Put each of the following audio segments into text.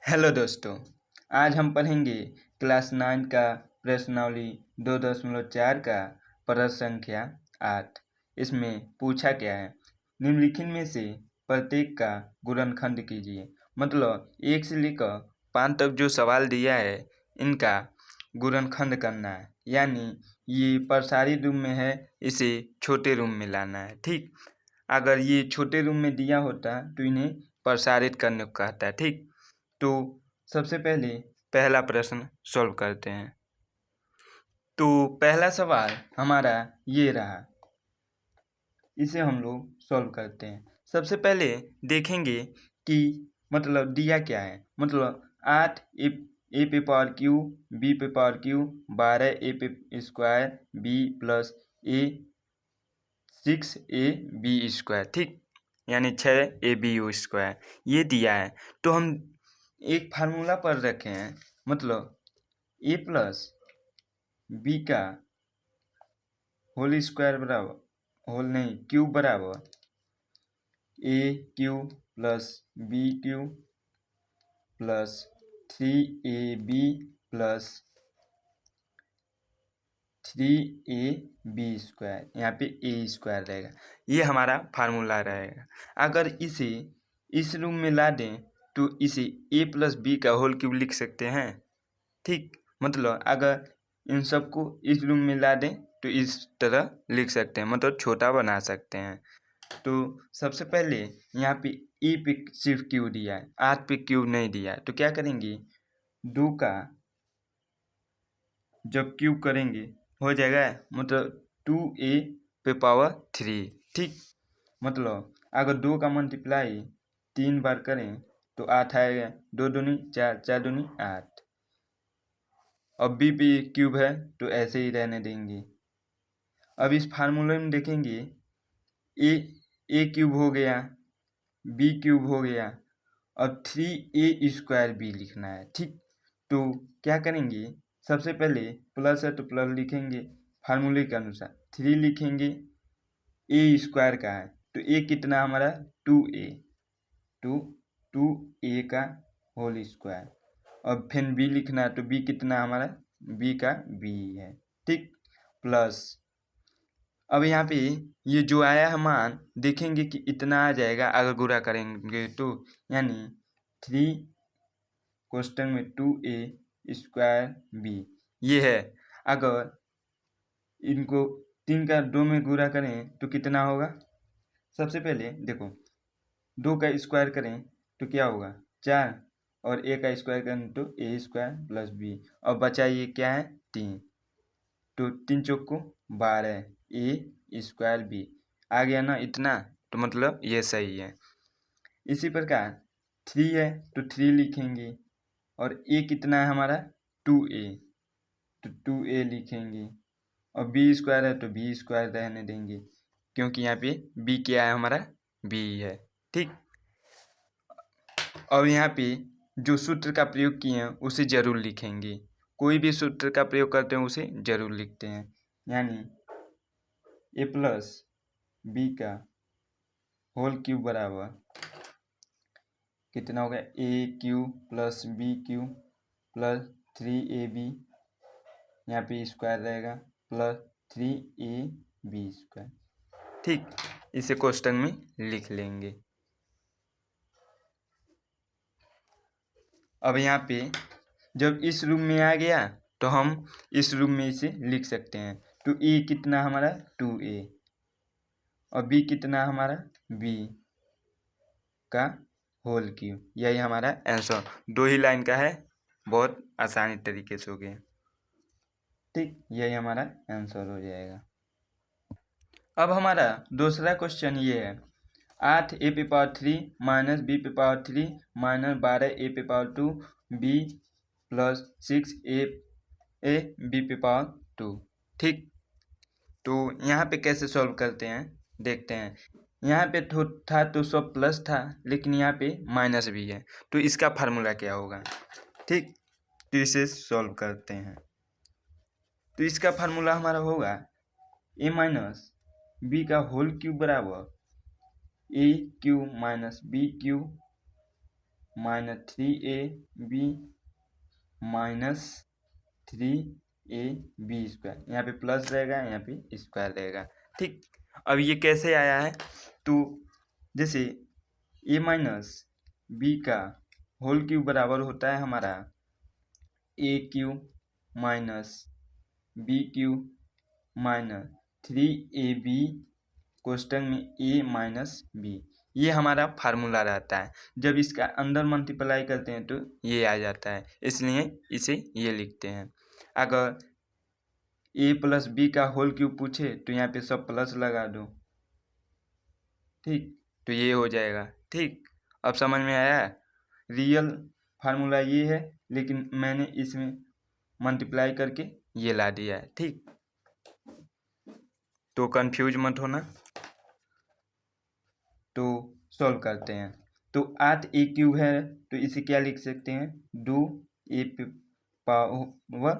Hello दोस्तों, आज हम पढ़ेंगे क्लास 9 का प्रश्नावली 2.4 का प्रश्न संख्या 8। इसमें पूछा क्या है, निम्नलिखित में से प्रत्येक का गुणनखंड कीजिए। मतलब 1 से लेकर 5 तक जो सवाल दिया है इनका गुणनखंड करना है, यानी ये प्रसारित रूप में है, इसे छोटे रूप में लाना है। ठीक, अगर ये छोटे रूप में दिया होता तो इन्हें प्रसारित करने को कहता है। ठीक, तो सबसे पहले पहला प्रश्न सॉल्व करते हैं। तो पहला सवाल हमारा ये रहा, इसे हम लोग सॉल्व करते हैं। सबसे पहले देखेंगे कि मतलब दिया क्या है। मतलब 8 ए पे पावर क्यू बी पे पावर क्यू 12 ए पे square B plus A 6 A B square. ठीक, यानी 6 ए बी यू स्क्वायर ये दिया है। तो हम एक फार्मूला पढ़ रखे हैं, मतलब ए प्लस बी का होल स्क्वायर बराबर होल नहीं क्यूब बराबर A cube plus B cube plus 3ab plus 3ab square, यहाँ पे ए स्क्वायर रहेगा। ये हमारा फार्मूला रहेगा। अगर इसे इस रूम में ला दें तो इसे ए प्लस बी का होल क्यूब लिख सकते हैं। ठीक, मतलब अगर इन सबको इस रूम में ला दें तो इस तरह लिख सकते हैं, मतलब छोटा बना सकते हैं। तो सबसे पहले यहाँ पे ए पे सिर्फ क्यू दिया है, 8 पे क्यू नहीं दिया है, तो क्या करेंगे, 2 का जब क्यूब करेंगे हो जाएगा, मतलब 2a पे पावर 3। ठीक, मतलब अगर 2 का मल्टीप्लाई 3 बार करें तो 8 आएगा, 2 दूनी 4, 4 दूनी 8। अब बी पे क्यूब है तो ऐसे ही रहने देंगे। अब इस फार्मूले में देखेंगे, ए क्यूब हो गया, बी क्यूब हो गया, अब 3a स्क्वायर बी लिखना है। ठीक, तो क्या करेंगे, सबसे पहले प्लस है तो प्लस लिखेंगे फार्मूले के अनुसार, 3 लिखेंगे, ए स्क्वायर का है तो ए कितना हमारा 2a, तो 2a का होल स्क्वायर। अब फिर बी लिखना है तो बी कितना हमारा बी का बी है। ठीक, प्लस अब यहाँ पे ये जो आया है मान देखेंगे कि इतना आ जाएगा अगर गुणा करेंगे तो, यानी 3 क्वेश्चन में 2a स्क्वायर बी ये है। अगर इनको 3 का 2 में गुणा करें तो कितना होगा, सबसे पहले देखो 2 का स्क्वायर करें तो क्या होगा 4, और ए का स्क्वायर करें तो ए स्क्वायर प्लस बी, और बचा ये क्या है 3, तो 3 चौक को 12 ए स्क्वायर बी आ गया ना इतना, तो मतलब ये सही है। इसी प्रकार 3 है तो 3 लिखेंगे, और ए कितना है हमारा 2a, तो 2a लिखेंगे, और बी स्क्वायर है तो बी स्क्वायर रहने देंगे, क्योंकि यहाँ पे बी क्या है हमारा बी है। ठीक, और यहाँ पे जो सूत्र का प्रयोग किए हैं उसे जरूर लिखेंगे, कोई भी सूत्र का प्रयोग करते हैं उसे जरूर लिखते हैं। यानी ए प्लस बी का होल क्यूब बराबर कितना हो गया, A cube plus B cube plus 3ab, यहाँ पे स्क्वायर रहेगा, प्लस 3ab स्क्वायर। ठीक, इसे क्वेश्चन में लिख लेंगे। अब यहाँ पे जब इस रूम में आ गया तो हम इस रूम में इसे लिख सकते हैं, तो ए कितना हमारा 2a, और बी कितना हमारा b का होल क्यूब। यही हमारा आंसर 2 ही लाइन का है, बहुत आसानी तरीके से हो गया। ठीक, यही हमारा आंसर हो जाएगा। अब हमारा दूसरा क्वेश्चन ये है, 8 ए पे पावर 3 माइनस बी पे पावर 3 माइनस 12 ए पे power 2 B plus 6 A B पे पावर 2। ठीक, तो यहाँ पे कैसे सॉल्व करते हैं देखते हैं। यहाँ पे था तो सब प्लस था, लेकिन यहाँ पे माइनस भी है, तो इसका फार्मूला क्या होगा। ठीक, तो इसे सॉल्व करते हैं। तो इसका फार्मूला हमारा होगा ए माइनस बी का होल क्यूब बराबर A cube minus B cube minus 3ab minus 3ab square, यहाँ पे प्लस रहेगा, यहाँ पे स्क्वायर रहेगा। ठीक, अब ये कैसे आया है, तो जैसे a माइनस बी का होल क्यूब बराबर होता है हमारा a cube minus B cube minus 3ab question में a माइनस बी, ये हमारा फार्मूला रहता है। जब इसका अंदर मल्टीप्लाई करते हैं तो ये आ जाता है, इसलिए इसे ये लिखते हैं। अगर a प्लस बी का होल क्यूब पूछे तो यहाँ पे सब प्लस लगा दो, ठीक, तो ये हो जाएगा। ठीक, अब समझ में आया, रियल फार्मूला ये है, लेकिन मैंने इसमें मल्टीप्लाई करके ये ला दिया है। ठीक, तो कंफ्यूज मत होना। तो सॉल्व करते हैं। तो 8a क्यूब है तो इसे क्या लिख सकते हैं, 2a पावर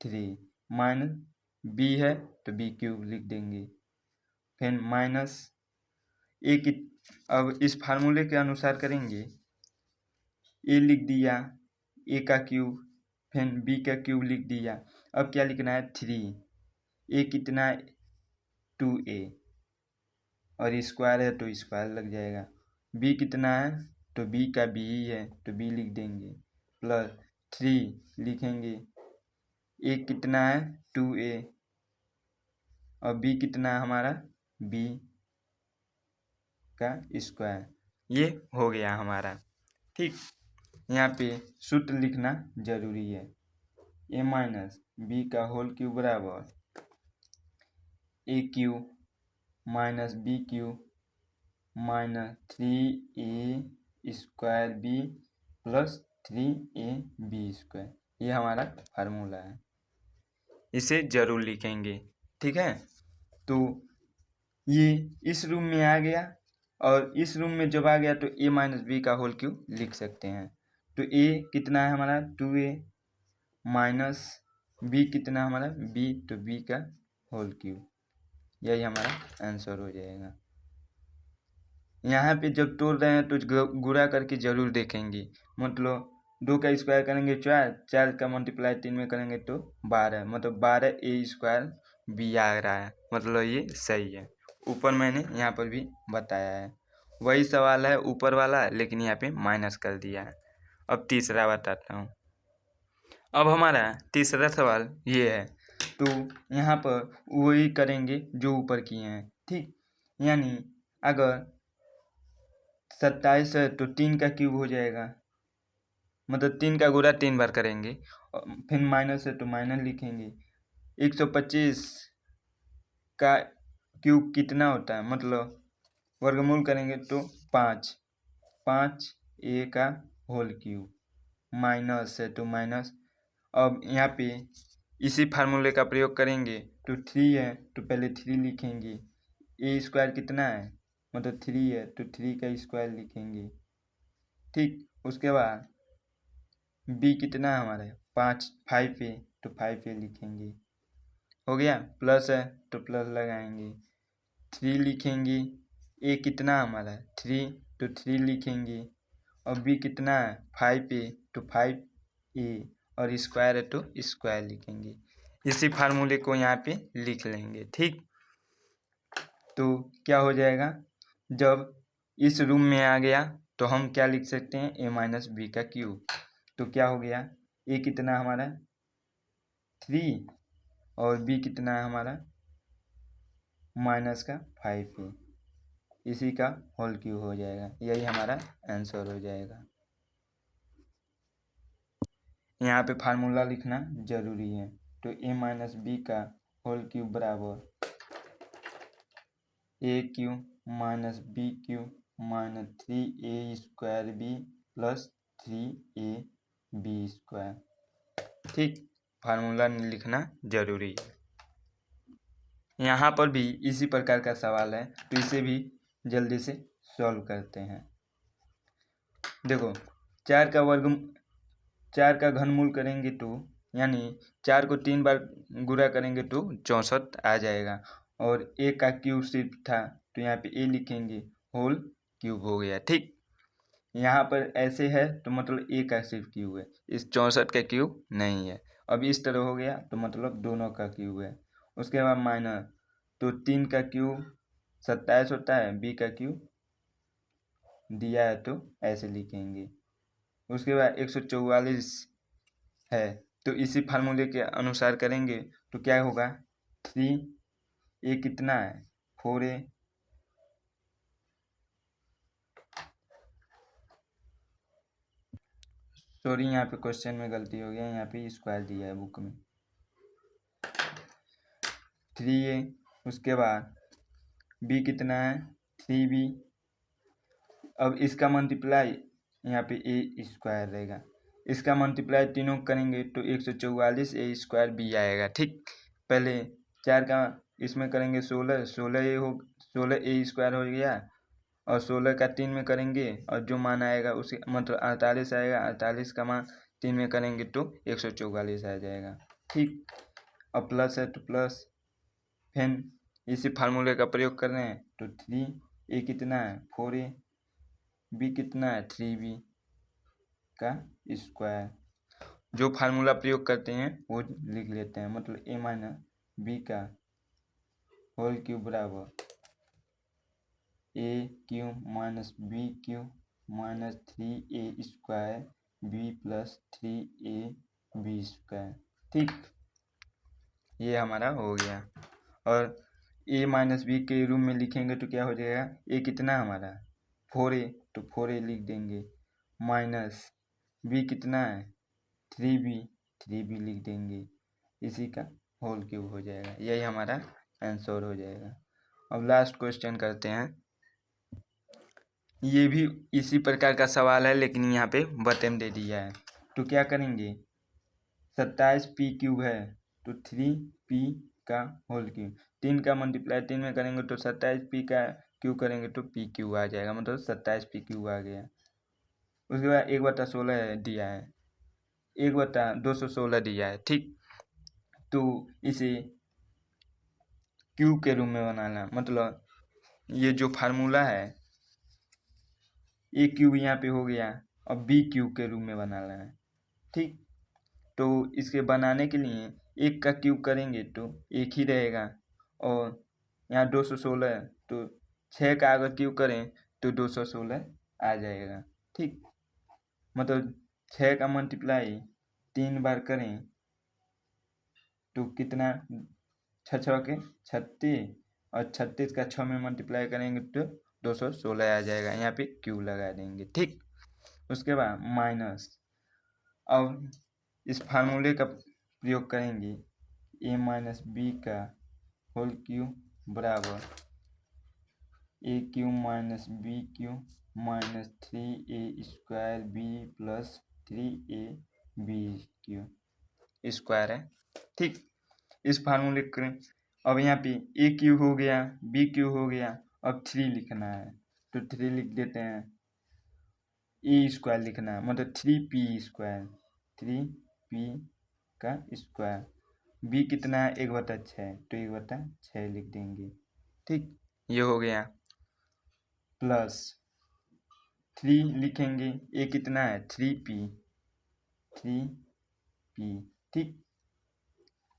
3 माइनस b है तो b क्यूब लिख देंगे, फिर माइनस a की, अब इस फार्मूले के अनुसार करेंगे, a लिख दिया a का क्यूब, फिर b का क्यूब लिख दिया। अब क्या लिखना है, 3, a कितना है 2a और स्क्वायर है तो स्क्वायर लग जाएगा। b कितना है तो b का b ही है तो b लिख देंगे, प्लस 3 लिखेंगे, a कितना है 2a और b कितना है हमारा b का स्क्वायर, ये हो गया हमारा। ठीक, यहाँ पे सूत्र लिखना जरूरी है, a माइनस बी का होल क्यूब बराबर a cube minus B cube minus 3a square b plus 3ab square, ये हमारा फार्मूला है, इसे जरूर लिखेंगे। ठीक है, तो ये इस रूम में आ गया और इस रूम में जब आ गया तो a माइनस बी का होल क्यूब लिख सकते हैं। तो a कितना है हमारा 2a माइनस b कितना हमारा b, तो b का होल क्यूब, यही हमारा आंसर हो जाएगा। यहाँ पे जब तोड़ रहे हैं तो गुणा करके जरूर देखेंगे, मतलब 2 का स्क्वायर करेंगे 4, 4 का मल्टीप्लाई 3 में करेंगे तो 12, मतलब 12a स्क्वायर b आ रहा है, मतलब ये सही है। ऊपर मैंने यहाँ पर भी बताया है, वही सवाल है ऊपर वाला, लेकिन यहाँ पे माइनस कर दिया है। अब तीसरा बताता हूँ। अब हमारा तीसरा सवाल ये है, तो यहाँ पर वही करेंगे जो ऊपर किए हैं। ठीक, यानी अगर 27 है तो 3 का क्यूब हो जाएगा, मतलब 3 का गुणा 3 बार करेंगे, फिर माइनस है तो माइनस लिखेंगे। 125 का क्यूब कितना होता है, मतलब वर्गमूल करेंगे तो 5, 5a का होल क्यूब, माइनस है तो माइनस। अब यहाँ पे इसी फार्मूले का प्रयोग करेंगे, तो 3 है तो पहले 3 लिखेंगे, a स्क्वायर कितना है, मतलब 3 है तो 3 का स्क्वायर लिखेंगे। ठीक, उसके बाद b कितना है हमारा 5a तो 5a लिखेंगे, हो गया। प्लस है तो प्लस लगाएंगे, 3 लिखेंगे, a कितना हमारा 3 तो 3 लिखेंगे, और b कितना है 5a तो 5a और स्क्वायर है तो स्क्वायर लिखेंगे। इसी फार्मूले को यहाँ पे लिख लेंगे। ठीक, तो क्या हो जाएगा, जब इस रूम में आ गया तो हम क्या लिख सकते हैं, a माइनस बी का क्यूब, तो क्या हो गया, a कितना हमारा 3 और b कितना है हमारा माइनस का 5a, इसी का होल क्यूब हो जाएगा, यही हमारा आंसर हो जाएगा। यहाँ पे फार्मूला लिखना जरूरी है, तो a माइनस बी का होल क्यूब बराबर a cube minus B cube minus 3a square b plus 3ab square. ठीक, फार्मूला लिखना जरूरी है। यहाँ पर भी इसी प्रकार का सवाल है, तो इसे भी जल्दी से सॉल्व करते हैं। देखो, 4 का घनमूल करेंगे तो, यानी 4 को 3 बार गुणा करेंगे तो 64 आ जाएगा, और a का क्यूब सिर्फ था तो यहाँ पे a लिखेंगे, होल क्यूब हो गया। ठीक, यहाँ पर ऐसे है तो मतलब ए का सिर्फ क्यूब है, इस 64 का क्यूब नहीं है। अब इस तरह हो गया तो मतलब दोनों का क्यूब है। उसके बाद माइनस, तो 3 का क्यूब 27 होता है, बी का क्यूब दिया है तो ऐसे लिखेंगे। उसके बाद 144 है तो इसी फार्मूले के अनुसार करेंगे तो क्या होगा, 3 ए कितना है 4a, सॉरी यहाँ पे क्वेश्चन में गलती हो गया, यहाँ पे स्क्वायर दिया है बुक में 3a। उसके बाद b कितना है 3b। अब इसका मल्टीप्लाई यहाँ पे ए स्क्वायर रहेगा, इसका मल्टीप्लाई तीनों करेंगे तो 144 ए स्क्वायर बी आएगा। ठीक, पहले 4 का इसमें करेंगे 16, 16 ए स्क्वायर हो गया, और 16 का 3 में करेंगे और जो मान आएगा उसे मतलब 48 आएगा, 48 का मान 3 में करेंगे तो 144 आ जाएगा। ठीक, अब प्लस है तो प्लस, फिर इसी फार्मूले का प्रयोग कर रहे हैं तो 3a कितना है 4a, b कितना है 3b का स्क्वायर। जो फार्मूला प्रयोग करते हैं वो लिख लेते हैं, मतलब a माइनस बी का होल क्यूब बराबर A cube minus B cube minus 3a square B plus 3a B square. ठीक, ये हमारा हो गया। और a माइनस बी के रूम में लिखेंगे तो क्या हो जाएगा, a कितना हमारा 4a तो 4a लिख देंगे, माइनस b कितना है 3b लिख देंगे, इसी का होल क्यूब हो जाएगा। यही हमारा आंसर हो जाएगा। अब लास्ट क्वेश्चन करते हैं, ये भी इसी प्रकार का सवाल है लेकिन यहाँ पे बटन दे दिया है। तो क्या करेंगे, 27p क्यूब है तो 3p का होल क्यूब, 3 का मल्टीप्लाई 3 में करेंगे तो 27p का क्यूब करेंगे तो p क्यूब आ जाएगा, मतलब 27p क्यूब आ गया। उसके बाद 1/16 दिया है, 1/216 दिया है। ठीक, तो इसे क्यूब के रूप में बनाना, मतलब ये जो फार्मूला है ए क्यूब यहाँ पे हो गया, अब बी क्यूब के रूप में बनाना है। ठीक, तो इसके बनाने के लिए 1 का क्यूब करेंगे तो 1 ही रहेगा, और यहाँ 216 तो 6 का अगर क्यूब करें तो 216 आ जाएगा। ठीक, मतलब 6 का मल्टीप्लाई 3 बार करें तो कितना, 6 6 के 36, और 36 का 6 में मल्टीप्लाई करेंगे तो 216 आ जाएगा, यहाँ पे क्यूब लगा देंगे। ठीक, उसके बाद माइनस, अब इस फार्मूले का प्रयोग करेंगे, a माइनस बी का होल क्यूब बराबर A cube minus B cube minus 3a square B plus 3a B cube square है। ठीक, इस फार्मूले करें, अब यहाँ पे ए क्यूब हो गया, बी क्यूब हो गया, अब 3 लिखना है तो 3 लिख देते हैं, ए स्क्वायर लिखना है मतलब 3p स्क्वायर, 3p का स्क्वायर, बी कितना है 1/6 तो 1/6 लिख देंगे। ठीक, ये हो गया, प्लस 3 लिखेंगे, ए कितना है 3p, ठीक,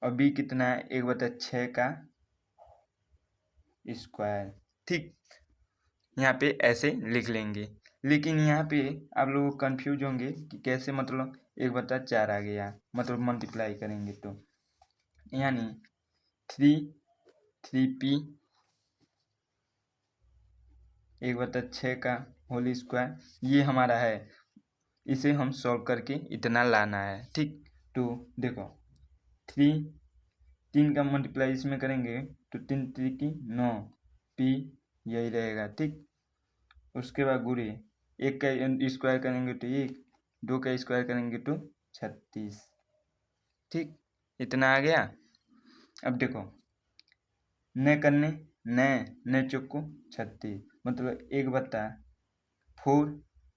और बी कितना है 1/6 का स्क्वायर। ठीक, यहाँ पे ऐसे लिख लेंगे, लेकिन यहाँ पे आप लोग कंफ्यूज होंगे कि कैसे, मतलब 1/4 आ गया, मतलब मल्टीप्लाई करेंगे तो यानी 3p 1/6 का होल स्क्वायर, ये हमारा है, इसे हम सॉल्व करके इतना लाना है। ठीक, तो देखो 3 का मल्टीप्लाई इसमें करेंगे तो 3 3 की 9, p यही रहेगा। ठीक, उसके बाद गुणे 1 का स्क्वायर करेंगे तो 1, 2 का स्क्वायर करेंगे तो 36। ठीक, इतना आ गया। अब देखो न करने न चौको 36, मतलब 1/4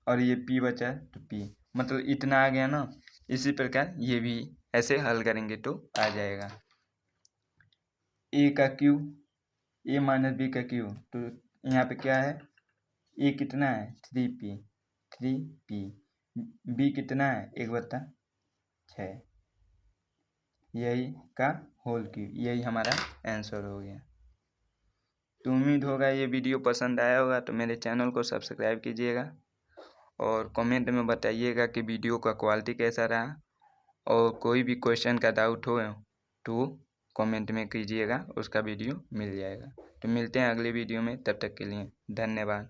और ये p बचा तो p, मतलब इतना आ गया ना। इसी प्रकार ये भी ऐसे हल करेंगे तो आ जाएगा, a का क्यूब a माइनस बी का क्यूब, तो यहाँ पे क्या है a कितना है 3p 3p। b कितना है 1/6, यही का होल क्यूब, यही हमारा आंसर हो गया। तो उम्मीद होगा ये वीडियो पसंद आया होगा, तो मेरे चैनल को सब्सक्राइब कीजिएगा और कमेंट में बताइएगा कि वीडियो का क्वालिटी कैसा रहा, और कोई भी क्वेश्चन का डाउट हो तो कमेंट में कीजिएगा, उसका वीडियो मिल जाएगा। तो मिलते हैं अगले वीडियो में, तब तक के लिए धन्यवाद।